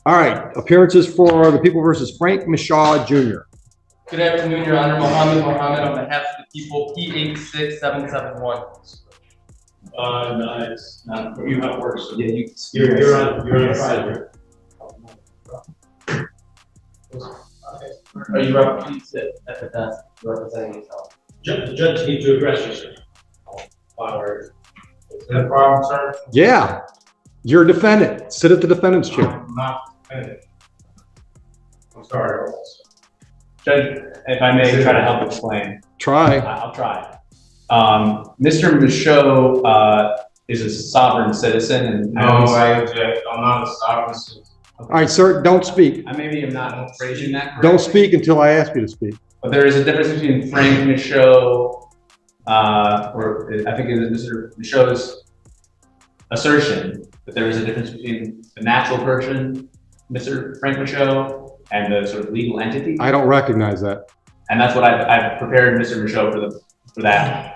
All right, appearances for the people versus Frank Michaud Jr. Good afternoon, Your Honor. Mohammed on behalf of the people, P86771. No, it's not. You have work. So Yeah, you're on Friday. Are you up? Please sit at the desk representing yourself. The judge needs to address you, sir. Is that a problem, sir? Yeah, you're a defendant. Sit at the defendant's chair. I'm not defendant. I'm sorry. Judge, if I may try to help explain. Try. I'll try. Mr. Michaud is a sovereign citizen, and No, I object. I'm not a sovereign citizen. All right, sir, don't speak. I maybe am not phrasing that correctly. Don't speak until I ask you to speak. But there is a difference between Frank Michaud, or I think it is Mr. Michaud's assertion that there is a difference between the natural person, Mr. Frank Michaud, and the sort of legal entity. I don't recognize that. And that's what I've prepared Mr. Michaud for that.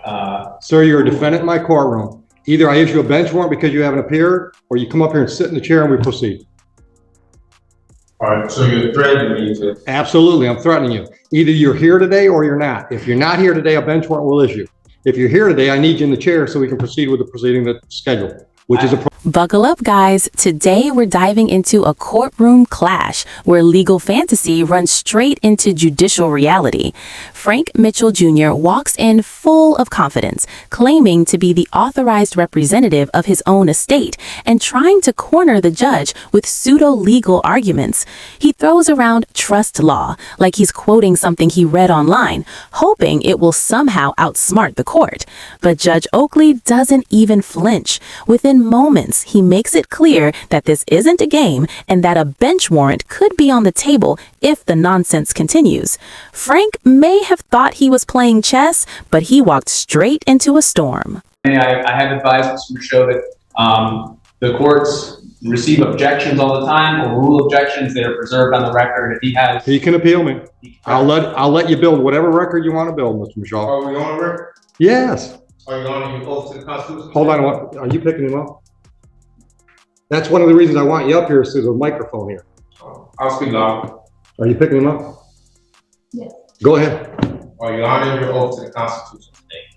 Sir, you're a defendant in my courtroom. Either I issue a bench warrant because you haven't appeared, or you come up here and sit in the chair and we proceed. All right, so you're threatening me to... Absolutely, I'm threatening you. Either you're here today or you're not. If you're not here today, a bench warrant will issue. If you're here today, I need you in the chair so we can proceed with the proceeding that's scheduled, which is a... Buckle up, guys. Today, we're diving into a courtroom clash where legal fantasy runs straight into judicial reality. Frank Mitchell Jr. walks in full of confidence, claiming to be the authorized representative of his own estate and trying to corner the judge with pseudo-legal arguments. He throws around trust law like he's quoting something he read online, hoping it will somehow outsmart the court. But Judge Oakley doesn't even flinch. Within moments, he makes it clear that this isn't a game and that a bench warrant could be on the table if the nonsense continues. Frank may have thought he was playing chess, but he walked straight into a storm. I have advised Mr. Michaud that the courts receive objections all the time, or rule objections that are preserved on the record. If he has, He can appeal me. I'll let you build whatever record you want to build, Mr. Michaud. Are we on record? Yes. Are you on your oath to the Constitution? Hold on. Are you picking him up? That's one of the reasons I want you up here, is there's a microphone here. I'll speak loud. Are you picking him up? Yes. Go ahead. Are you honoring your oath to the Constitution today?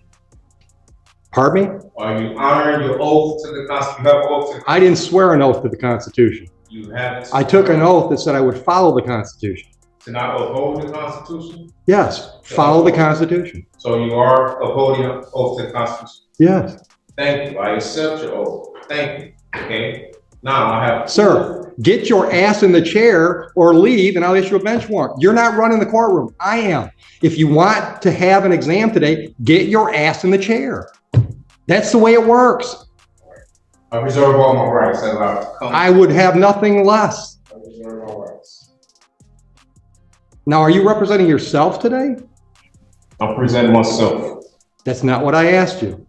Pardon me? Are you honoring your oath to the Constitution? You have an oath to the I didn't swear an oath to the Constitution. You have I took an oath that said I would follow the Constitution. to not uphold the Constitution? Yes, follow the Constitution. So you are upholding an oath to the Constitution? Yes. Thank you. I accept your oath. Thank you. Okay. Now I have... Sir, get your ass in the chair or leave and I'll issue a bench warrant. You're not running the courtroom. I am. If you want to have an exam today, get your ass in the chair. That's the way it works. I reserve all my rights as I come. I would have nothing less. I reserve all rights. Now, are you representing yourself today? I'm presenting myself. That's not what I asked you.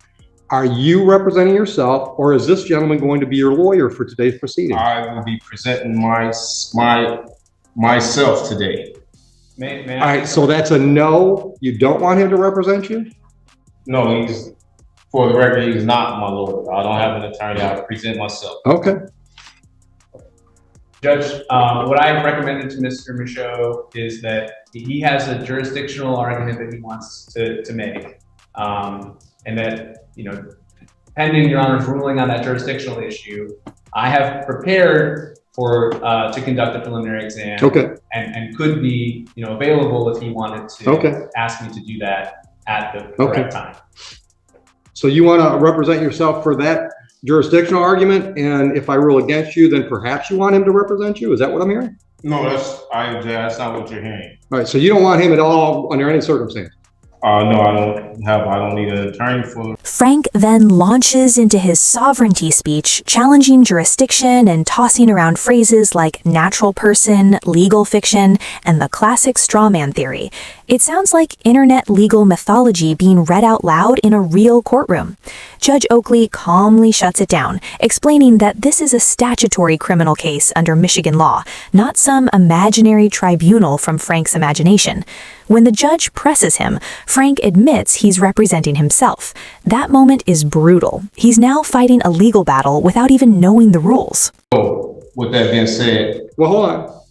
Are you representing yourself, or is this gentleman going to be your lawyer for today's proceeding? I will be presenting myself today. may All right, so that's a no. You don't want him to represent you? No, for the record, he's not my lawyer. I don't have an attorney. I present myself. Okay. Judge, what I've recommended to Mr. Michaud is that he has a jurisdictional argument that he wants to make, and that, pending Your Honor's ruling on that jurisdictional issue, I have prepared to conduct a preliminary exam. Okay. And could be, available if he wanted to ask me to do that at the correct time. So you want to represent yourself for that jurisdictional argument, and if I rule against you, then perhaps you want him to represent you? Is that what I'm hearing? No, that's not what you're hearing. All right, so you don't want him at all under any circumstance? No, I don't need an attorney for... Frank then launches into his sovereignty speech, challenging jurisdiction and tossing around phrases like natural person, legal fiction, and the classic strawman theory. It sounds like internet legal mythology being read out loud in a real courtroom. Judge Oakley calmly shuts it down, explaining that this is a statutory criminal case under Michigan law, not some imaginary tribunal from Frank's imagination. When the judge presses him, Frank admits he's representing himself. That moment is brutal. He's now fighting a legal battle without even knowing the rules. So, with that being said, Well, hold on.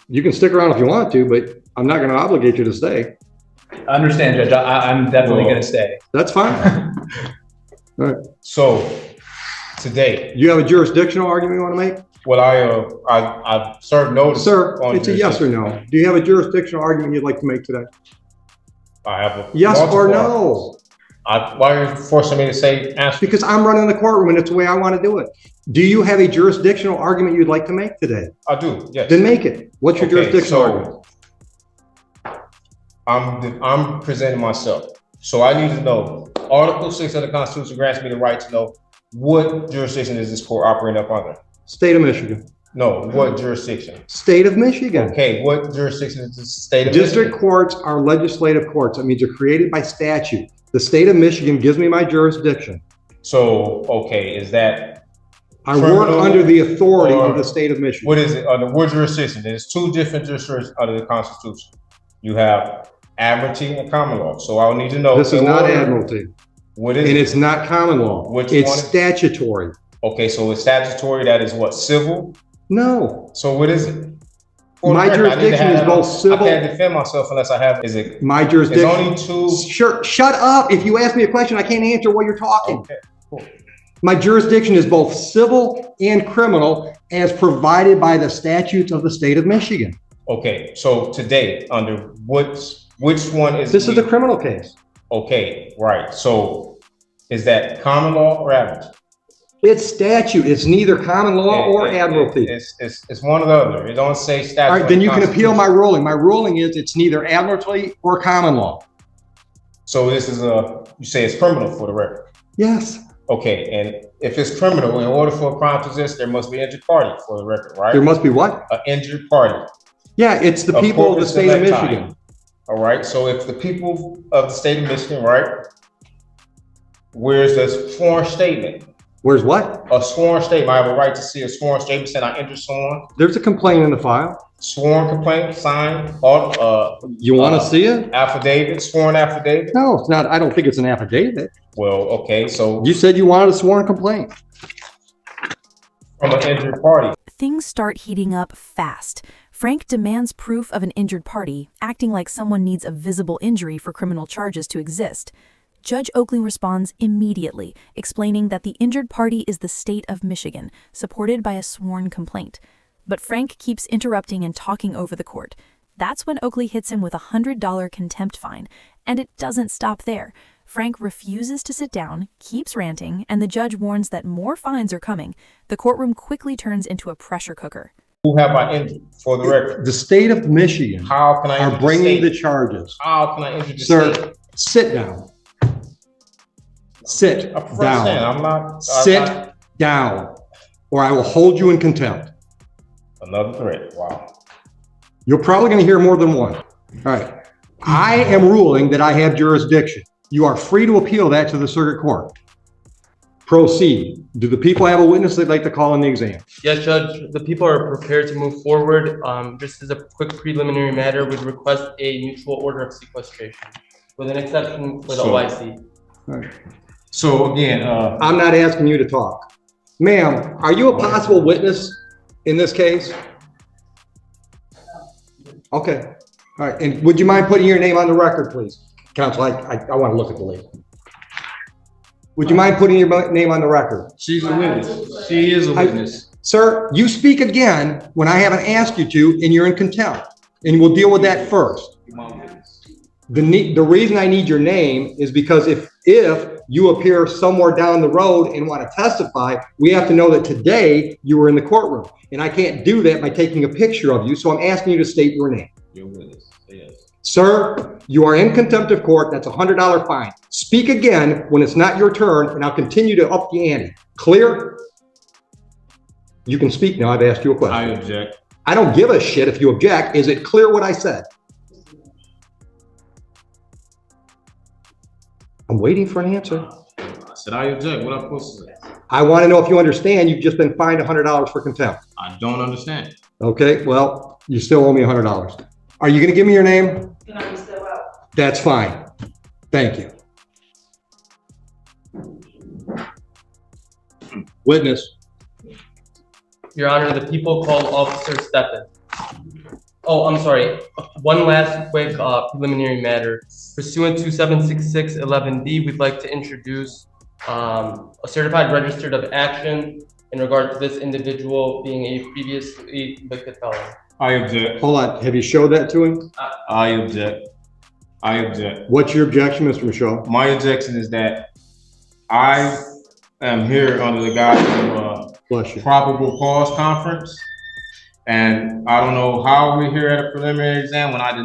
You can stick around if you want to, but I'm not going to obligate you to stay. I understand, Judge. I'm definitely going to stay. That's fine. All right. so today, You have a jurisdictional argument you want to make? what I served notice. Sir, on it's a yes or no. Do you have a jurisdictional argument you'd like to make today? I have a Yes or multiple no? why are you forcing me to say answer? Because I'm running the courtroom and it's the way I want to do it. Do you have a jurisdictional argument you'd like to make today? I do, yes. Then make it. What's your Okay, jurisdictional so argument? I'm presenting myself. So I need to know, Article 6 of the Constitution grants me the right to know what jurisdiction is this court operating up under? State of Michigan. No, what jurisdiction? State of Michigan. Okay, what jurisdiction is the state of District Michigan? courts are legislative courts. That means they're created by statute. The state of Michigan gives me my jurisdiction. So, okay, is that, I work Criminal under the authority or- of the state of Michigan. what is it, under what jurisdiction? There's two different jurisdictions under the Constitution. You have admiralty and common law. So I'll need to know. This is not admiralty, What is and it? it's not common law. Which It's one is- statutory. Okay, so it's statutory, that is what, civil? No, So what is it? For the My record, I need to jurisdiction have is that both on- civil- I can't defend myself unless I have, is it, my it's jurisdiction. only two? Sure, shut up. If you ask me a question, I can't answer while you're talking. Okay, cool. My jurisdiction is both civil and criminal as provided by the statutes of the state of Michigan. Okay, so today, under which one is? This is a criminal case. Okay, right, so is that common law or admiralty? It's statute. It's neither common law or admiralty. It's one or the other. It don't say statute. All right, then you can appeal my ruling. My ruling is it's neither admiralty or common law. So this is you say it's criminal for the record. Yes, Okay, and if it's criminal, in order for a crime to exist, there must be an injured party for the record, right? there must be what? An injured party. Yeah, it's the A people of the corpus state of electi. Michigan. All right, so if the people of the state of Michigan, right? Where's the sworn statement? Where's what? A sworn statement. I have a right to see a sworn statement saying I injured someone. There's a complaint in the file. Sworn complaint, signed, all, You want to see it? affidavit, sworn affidavit. No, it's not. I don't think it's an affidavit. Well, okay, so You said you wanted a sworn complaint. from an injured party. Things start heating up fast. Frank demands proof of an injured party, acting like someone needs a visible injury for criminal charges to exist. Judge Oakley responds immediately, explaining that the injured party is the state of Michigan, supported by a sworn complaint. But Frank keeps interrupting and talking over the court. That's when Oakley hits him with a $100 contempt fine, and it doesn't stop there. Frank refuses to sit down, keeps ranting, and the judge warns that more fines are coming. The courtroom quickly turns into a pressure cooker. Who have I injured for the record? The state of Michigan How can I injure are bringing the the state? charges. How can I injure the Sir, state? sit down. Sit I'm saying, down. I'm not. Sit down, or I will hold you in contempt. Another threat, wow. You're probably going to hear more than one. All right. I am ruling that I have jurisdiction. You are free to appeal that to the circuit court. Proceed. Do the people have a witness they'd like to call in the exam? Yes, Judge, the people are prepared to move forward. Just as a quick preliminary matter, we'd request a mutual order of sequestration with an exception for the So- OIC. All right. So again, I'm not asking you to talk. Ma'am, are you a possible witness in this case? Okay. All right. And would you mind putting your name on the record, please? Counsel, I want to look at the lady. Would you mind putting your name on the record? She's a witness. She is a witness. Sir, you speak again when I haven't asked you to, and you're in contempt. And we'll deal with that first. The reason I need your name is because if you appear somewhere down the road and want to testify, we have to know that today you were in the courtroom. And I can't do that by taking a picture of you, so I'm asking you to state your name. Your witness, yes. Sir, you are in contempt of court. That's a $100 fine. Speak again when it's not your turn, and I'll continue to up the ante. Clear? You can speak now. I've asked you a question. I object. I don't give a shit if you object. Is it clear what I said? I'm waiting for an answer. I said I object. What am I supposed to say? I want to know if you understand you've just been fined $100 for contempt. I don't understand. Okay, well, you still owe me $100. Are you going to give me your name? That's fine. Thank you. Witness. Your Honor, the people call Officer Steppen. Oh, I'm sorry. One last quick preliminary matter. Pursuant to 76611D, we'd like to introduce a certified registered of action in regard to this individual being a previously convicted felon. I object. Hold on, have you showed that to him? I object. I object. What's your objection, Mr. Michaud? My objection is that I am here under the guise of Bless you. probable cause conference. And I don't know how we're here at a preliminary exam when I did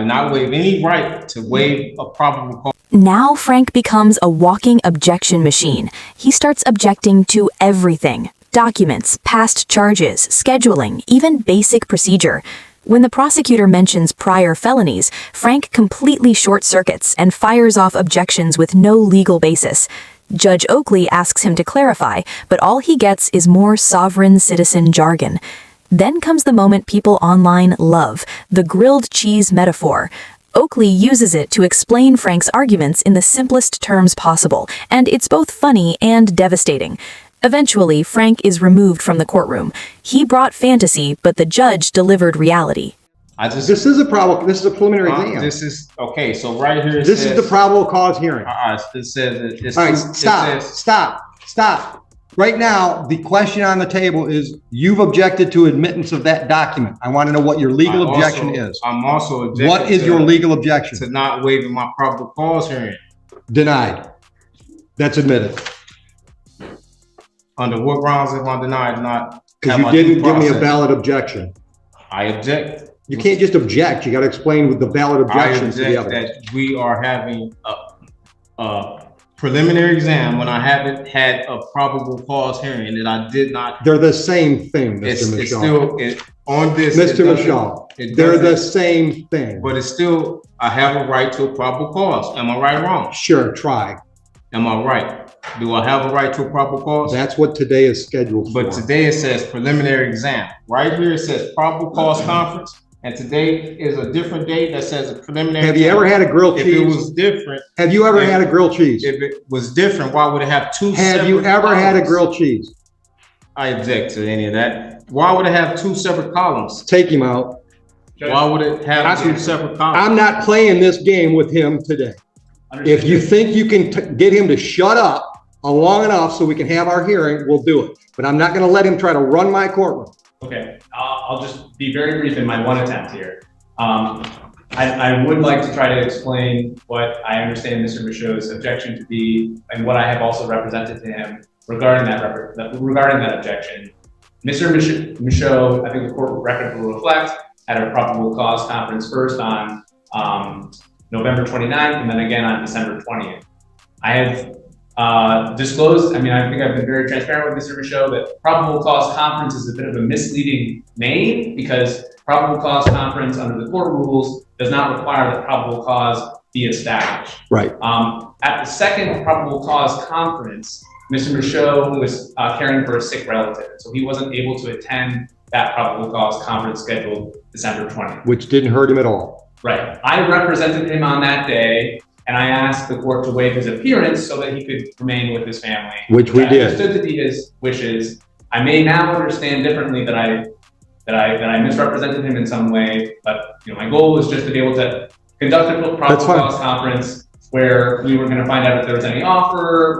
not waive any right to waive a probable cause. Now Frank becomes a walking objection machine. He starts objecting to everything. Documents, past charges, scheduling, even basic procedure. When the prosecutor mentions prior felonies, Frank completely short circuits and fires off objections with no legal basis. Judge Oakley asks him to clarify, but all he gets is more sovereign citizen jargon. Then comes the moment people online love, the grilled cheese metaphor. Oakley uses it to explain Frank's arguments in the simplest terms possible, and it's both funny and devastating. Eventually, Frank is removed from the courtroom. He brought fantasy, but the judge delivered reality. This is a preliminary exam. This is, okay, so right here it This says, is the probable cause hearing. it says, it's, All right, it says, stop. Right now, the question on the table is, you've objected to admittance of that document. I want to know what your legal objection is. I'm also objecting What is your legal objection? to not waiving my probable cause hearing. Denied. That's admitted. Under what grounds am I denied not? Because you didn't give me a valid objection. I object. You can't just object. You got to explain with the valid objections to the I evidence. object that we are having a preliminary exam when I haven't had a probable cause hearing that I did not. They're the same thing, It's Mr. still, Michaud. on this. Mr. Michaud, they're the same thing. But it's still, I have a right to a probable cause. Am I right or wrong? Sure, try. Am I right? Do I have a right to a probable cause? That's what today is scheduled for. But today it says preliminary exam. Right here it says probable cause conference. And today is a different date that says a preliminary. Have you ever had a grilled cheese? If it was different. Have you ever had a grilled cheese? If it was different, why would it have two Have you ever had a grilled cheese? I object to any of that. Why would it have two separate columns? Take him out. Why would it have two separate columns? I'm not playing this game with him today. If you think you can get him to shut up long enough so we can have our hearing, we'll do it. But I'm not going to let him try to run my courtroom. Okay, I'll just be very brief in my one attempt here. I would like to try to explain what I understand Mr. Michaud's objection to be, and what I have also represented to him regarding that objection. Mr. Michaud, I think the court record will reflect, had a probable cause conference first on November 29th and then again on December 20th. I have disclosed, I think I've been very transparent with Mr. Michaud that probable cause conference is a bit of a misleading name because probable cause conference under the court rules does not require that probable cause be established. Right. At the second probable cause conference, Mr. Michaud was caring for a sick relative, so he wasn't able to attend that probable cause conference scheduled December 20th. Which didn't hurt him at all. Right. I represented him on that day, and I asked the court to waive his appearance so that he could remain with his family. Which we did. I understood to be his wishes. I may now understand differently that I misrepresented him in some way, but my goal was just to be able to conduct a probable cause conference where we were going to find out if there was any offer,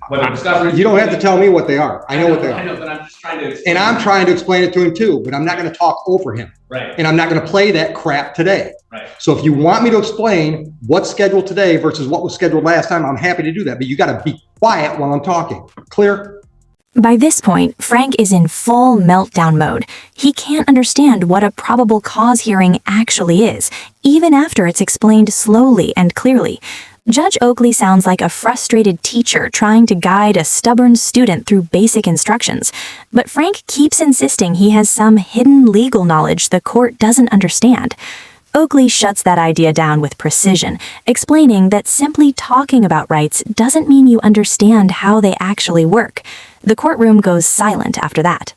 whether discovery. You don't have to tell me what they are. I know what they are. I know, but I'm just trying to. And I'm trying to explain it to him too, but I'm not going to talk over him. Right. And I'm not going to play that crap today. Right. So if you want me to explain what's scheduled today versus what was scheduled last time, I'm happy to do that. But you got to be quiet while I'm talking. Clear? By this point, Frank is in full meltdown mode. He can't understand what a probable cause hearing actually is, even after it's explained slowly and clearly. Judge Oakley sounds like a frustrated teacher trying to guide a stubborn student through basic instructions, but Frank keeps insisting he has some hidden legal knowledge the court doesn't understand. Oakley shuts that idea down with precision, explaining that simply talking about rights doesn't mean you understand how they actually work. The courtroom goes silent after that.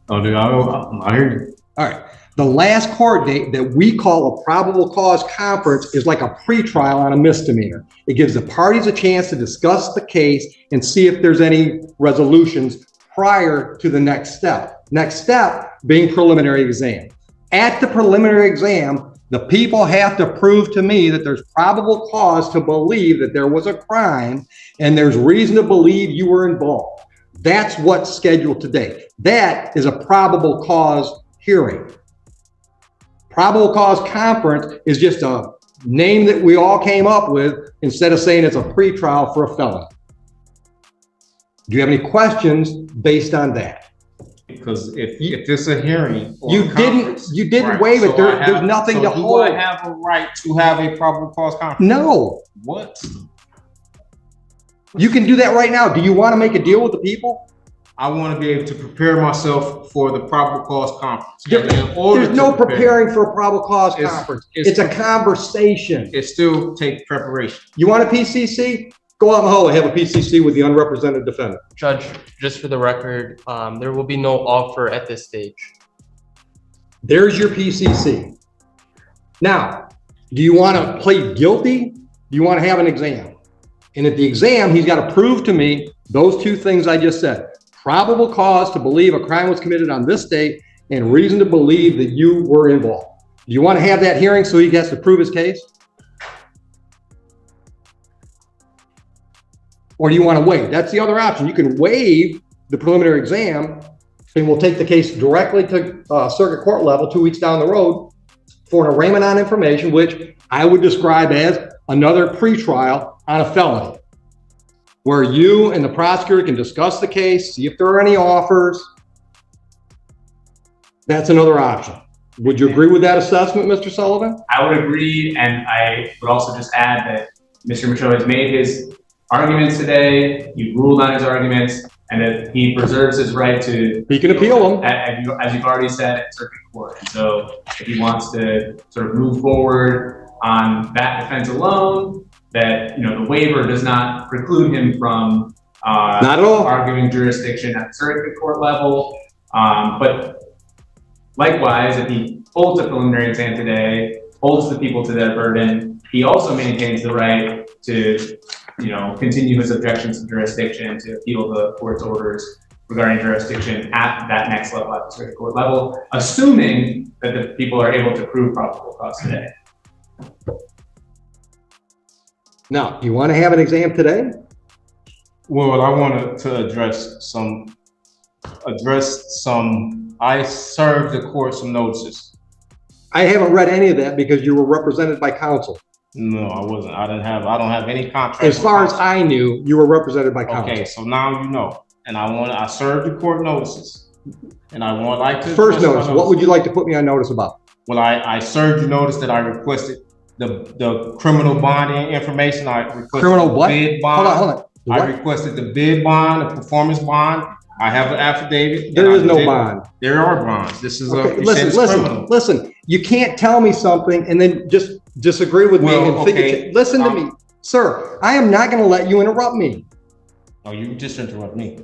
Oh, dude, I hear you. All right. The last court date that we call a probable cause conference is like a pretrial on a misdemeanor. It gives the parties a chance to discuss the case and see if there's any resolutions prior to the next step. Next step being preliminary exam. At the preliminary exam, the people have to prove to me that there's probable cause to believe that there was a crime and there's reason to believe you were involved. That's what's scheduled today. That is a probable cause hearing. Probable cause conference is just a name that we all came up with instead of saying it's a pretrial for a felony. Do you have any questions based on that? Because if it's a hearing, or You a conference, didn't right, waive it. so There's nothing to do hold. I have a right to have a probable cause conference? No, What? you can do that right now. Do you want to make a deal with the people? I want to be able to prepare myself for the probable cause conference. There- And in order There's to no prepare, preparing for a probable cause It's- conference. it's- It's a conversation. It still takes preparation. You want a PCC? Go out in the hall and have a PCC with the unrepresented defendant. Judge, just for the record, there will be no offer at this stage. There's your PCC. Now, do you want to plead guilty? Do you want to have an exam? And at the exam, he's got to prove to me those two things I just said. Probable cause to believe a crime was committed on this date and reason to believe that you were involved. Do you want to have that hearing so he has to prove his case? Or do you want to waive? That's the other option. You can waive the preliminary exam and we'll take the case directly to circuit court level 2 weeks down the road for an arraignment on information, which I would describe as another pretrial on a felony, where you and the prosecutor can discuss the case, see if there are any offers. That's another option. Would you agree with that assessment, Mr. Sullivan? I would agree, and I would also just add that Mr. Michaud has made his arguments today, he ruled on his arguments, and that he preserves his right to— He can appeal them. as you've already said, at circuit court. And so if he wants to sort of move forward on that defense alone, that, the waiver does not preclude him from Not at all. arguing jurisdiction at the circuit court level. But likewise, if he holds a preliminary exam today, holds the people to their burden, he also maintains the right to, continue his objections to jurisdiction, to appeal the court's orders regarding jurisdiction at that next level, at the circuit court level, assuming that the people are able to prove probable cause today. Now, do you want to have an exam today? Well, I wanted to address some, I served the court some notices. I haven't read any of that because you were represented by counsel. No, I wasn't. I don't have any contract. As far as I knew, you were represented by counsel. Okay, so now you know. And I served the court notices. And I would like to— First notice, what would you like to put me on notice about? Well, I served you notice that I requested the criminal bonding information. I requested Criminal what? bid bond. Hold on. I What? requested the bid bond, the performance bond. I have an affidavit. There is no bond. There are bonds. This is Okay, you said it's criminal. listen. You can't tell me something and then just disagree with me Well, and figure. okay. Listen to me, sir. I am not going to let you interrupt me. Oh, you just interrupt me.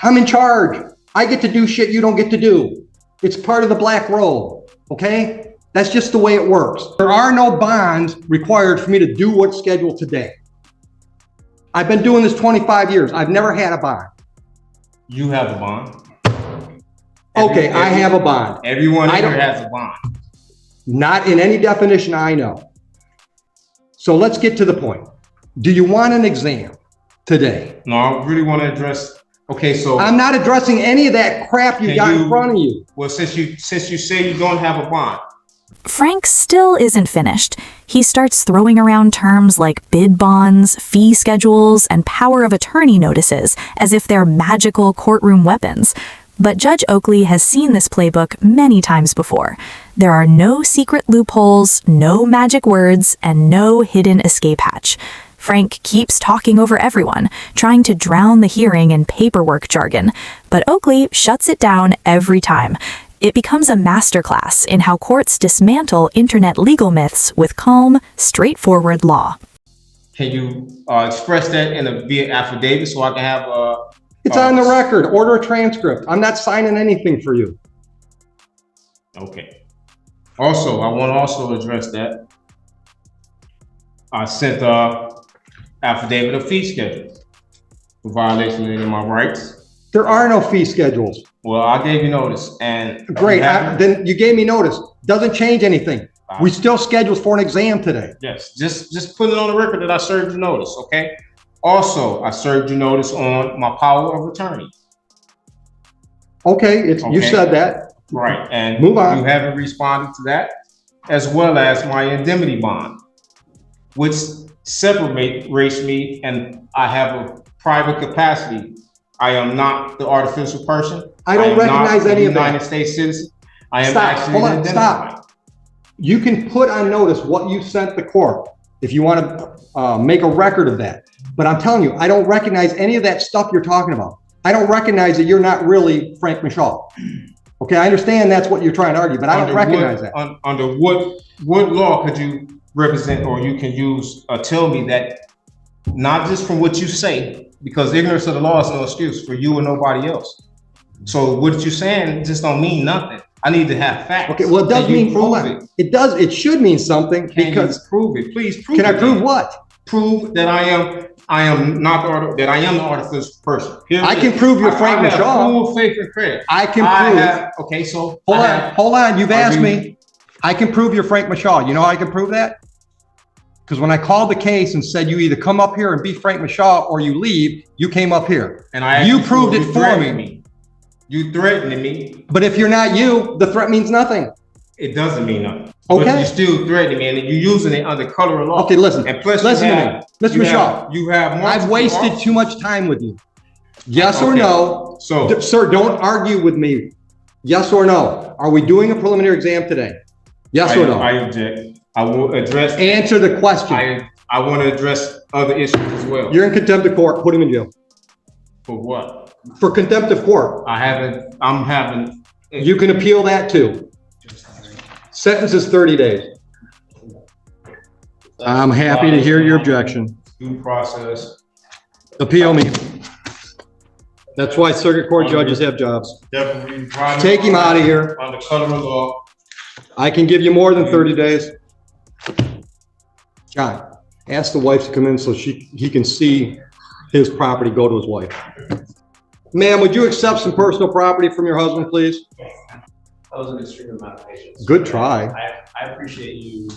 I'm in charge. I get to do shit you don't get to do. It's part of the black robe. Okay, that's just the way it works. There are no bonds required for me to do what's scheduled today. I've been doing this 25 years. I've never had a bond. You have a bond. Okay, I have a bond. Everyone I here don't- has a bond. Not in any definition I know. So let's get to the point. Do you want an exam today? No, I really want to address. Okay, so I'm not addressing any of that crap you Can got in you- front of you. well, since you say you don't have a bond, Frank still isn't finished. He starts throwing around terms like bid bonds, fee schedules, and power of attorney notices as if they're magical courtroom weapons. But Judge Oakley has seen this playbook many times before. There are no secret loopholes, no magic words, and no hidden escape hatch. Frank keeps talking over everyone, trying to drown the hearing in paperwork jargon, but Oakley shuts it down every time. It becomes a masterclass in how courts dismantle internet legal myths with calm, straightforward law. can you express that in a via affidavit so I can have It's on the record. Order a transcript. I'm not signing anything for you. Okay. Also, I want to also address that. I sent a affidavit of fee schedule for violation of any of my rights. There are no fee schedules. Well, I gave you notice, and Great, you have- then you gave me notice. Doesn't change anything. We still scheduled for an exam today. Yes, just put it on the record that I served you notice, okay? Also, I served you notice on my power of attorney. Okay, you Okay. said that. Right, and Move on. you haven't responded to that, as well as my indemnity bond, which separates me, and I have a private capacity. I am not the artificial person. I don't am recognize not any a of that. United States citizen. I am Stop, actually hold on, an stop. identified. You can put on notice what you sent the court if you want to make a record of that. But I'm telling you, I don't recognize any of that stuff you're talking about. I don't recognize that you're not really Frank Michaud. Okay, I understand that's what you're trying to argue, but I don't recognize that. Under what law could you represent, or you can use, tell me that, not just from what you say, because ignorance of the law is no excuse for you or nobody else. So what you're saying just don't mean nothing. I need to have facts. Okay, well, it does Can you mean, hold prove on. It does, it should mean something Can because, you prove it? Please prove can I it. prove what? Prove that I am not that I am the artificial person. Period. I can prove you're Frank I have Michaud. full faith and credit. I can prove. Okay, so Hold on, you've Are asked you- me. I can prove you're Frank Michaud. You know how I can prove that? Because when I called the case and said you either come up here and be Frank Michaud or you leave, you came up here. And I You asked proved you it for threatened me. You threatened me. But if you're not you, the threat means nothing. It doesn't mean nothing. Okay. But you still threatening me, and you're using it under color of law. Okay, listen. And plus, Listen you to have, me. Mr. you Michaud, have, you have I've multiple wasted officers. too much time with you. Yes or Okay. no? So, Sir, don't argue with me. Yes or no? Are we doing a preliminary exam today? Yes or I no? object. I will address. Answer the question. I want to address other issues as well. You're in contempt of court. Put him in jail. For what? For contempt of court. I'm having. You can appeal that too. Sentence is 30 days. I'm happy to hear your objection. Due process. Appeal me. That's why circuit court judges have jobs. Definitely. Take him out of here. Under color of law. I can give you more than 30 days. John, ask the wife to come in so he can see his property go to his wife. Ma'am, would you accept some personal property from your husband, please? That was an extreme amount of patience. Good try. I appreciate you,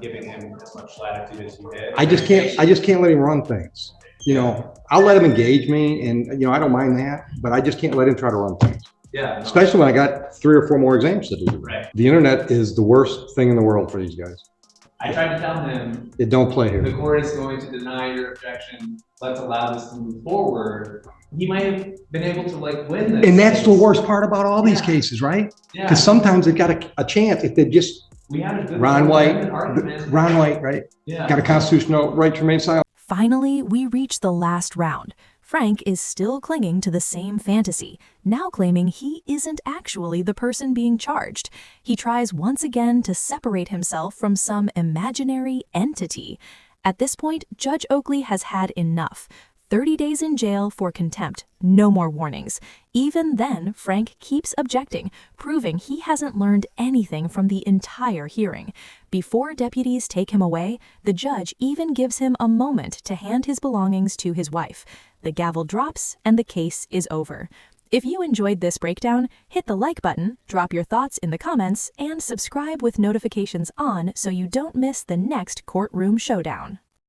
giving him as much latitude as you did. I just can't let him run things. I'll let him engage me and, I don't mind that, but I just can't let him try to run things. Yeah. No. Especially when I got 3 or 4 more exams to do. Right. The internet is the worst thing in the world for these guys. I tried to tell him It don't play the here. court is going to deny your objection. Let's allow this to move forward. He might have been able to win this. And that's the case. worst part about all these Yeah. cases, right? Yeah. Because sometimes they've got a chance if they just, We had a good Ron argument. White, right? Yeah. Got a constitutional right to remain silent. Finally, we reach the last round. Frank is still clinging to the same fantasy, now claiming he isn't actually the person being charged. He tries once again to separate himself from some imaginary entity. At this point, Judge Oakley has had enough. 30 days in jail for contempt, no more warnings. Even then, Frank keeps objecting, proving he hasn't learned anything from the entire hearing. Before deputies take him away, the judge even gives him a moment to hand his belongings to his wife. The gavel drops and the case is over. If you enjoyed this breakdown, hit the like button, drop your thoughts in the comments, and subscribe with notifications on so you don't miss the next Courtroom Showdown.